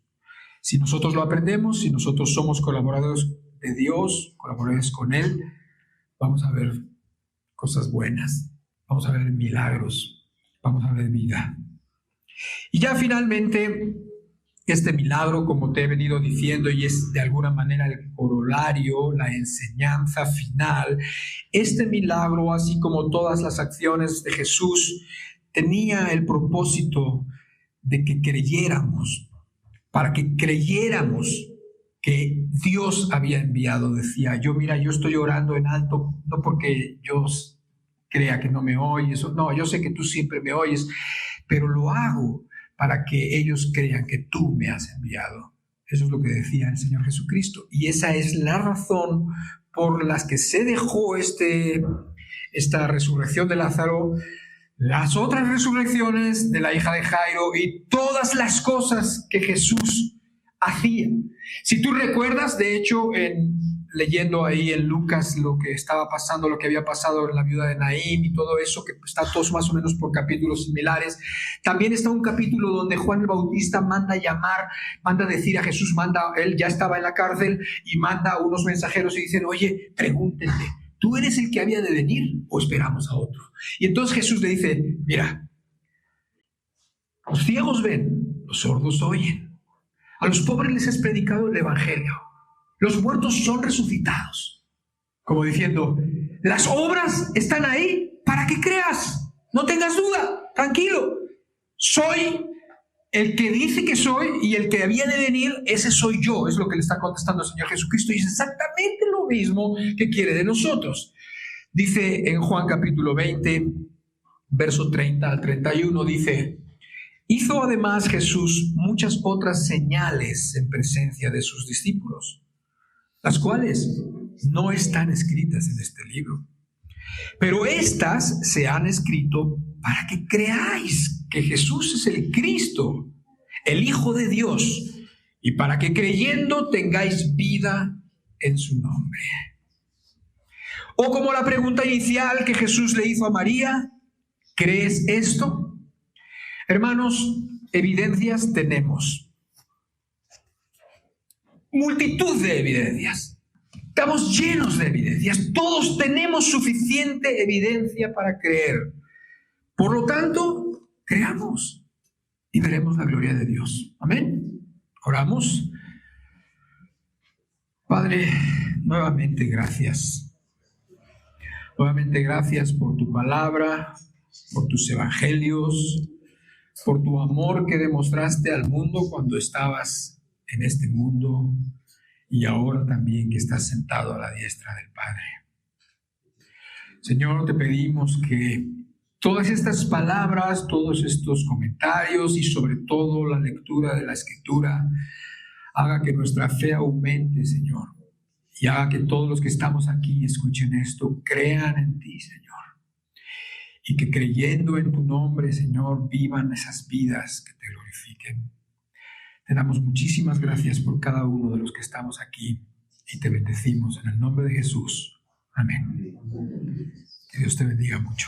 Si nosotros lo aprendemos, si nosotros somos colaboradores de Dios, colaboradores con Él, vamos a ver cosas buenas, vamos a ver milagros, vamos a ver vida. Y ya finalmente, este milagro, como te he venido diciendo, y es de alguna manera el corolario, la enseñanza final, este milagro, así como todas las acciones de Jesús, tenía el propósito de que creyéramos, para que creyéramos que Dios había enviado. Decía, yo estoy orando en alto, no porque yo crea que no me oyes, no, yo sé que tú siempre me oyes, pero lo hago para que ellos crean que tú me has enviado. Eso es lo que decía el Señor Jesucristo. Y esa es la razón por la que se dejó esta resurrección de Lázaro, las otras resurrecciones de la hija de Jairo y todas las cosas que Jesús hacía. Si tú recuerdas, de hecho, leyendo ahí en Lucas lo que estaba pasando, lo que había pasado en la viuda de Naín y todo eso, que está todos más o menos por capítulos similares, también está un capítulo donde Juan el Bautista manda decir a Jesús, él ya estaba en la cárcel y manda a unos mensajeros y dicen, oye, pregúntenle, ¿tú eres el que había de venir o esperamos a otro? Y entonces Jesús le dice, mira, los ciegos ven, los sordos oyen. A los pobres les es predicado el evangelio. Los muertos son resucitados. Como diciendo, las obras están ahí para que creas. No tengas duda, tranquilo. Soy el que dice que soy y el que había de venir, ese soy yo. Es lo que le está contestando el Señor Jesucristo y es exactamente lo mismo que quiere de nosotros. Dice en Juan capítulo 20, verso 30 al 31, dice... Hizo además Jesús muchas otras señales en presencia de sus discípulos, las cuales no están escritas en este libro. Pero estas se han escrito para que creáis que Jesús es el Cristo, el Hijo de Dios, y para que creyendo tengáis vida en su nombre. O como la pregunta inicial que Jesús le hizo a María, ¿crees esto? Hermanos, evidencias tenemos. Multitud de evidencias. Estamos llenos de evidencias. Todos tenemos suficiente evidencia para creer. Por lo tanto, creamos y veremos la gloria de Dios. Amén. Oramos. Padre, nuevamente gracias. Nuevamente gracias por tu palabra, por tus evangelios, por tu amor que demostraste al mundo cuando estabas en este mundo y ahora también que estás sentado a la diestra del Padre. Señor, te pedimos que todas estas palabras, todos estos comentarios y sobre todo la lectura de la Escritura haga que nuestra fe aumente, Señor, y haga que todos los que estamos aquí escuchen esto, crean en ti, Señor. Y que creyendo en tu nombre, Señor, vivan esas vidas que te glorifiquen. Te damos muchísimas gracias por cada uno de los que estamos aquí y te bendecimos en el nombre de Jesús. Amén. Que Dios te bendiga mucho.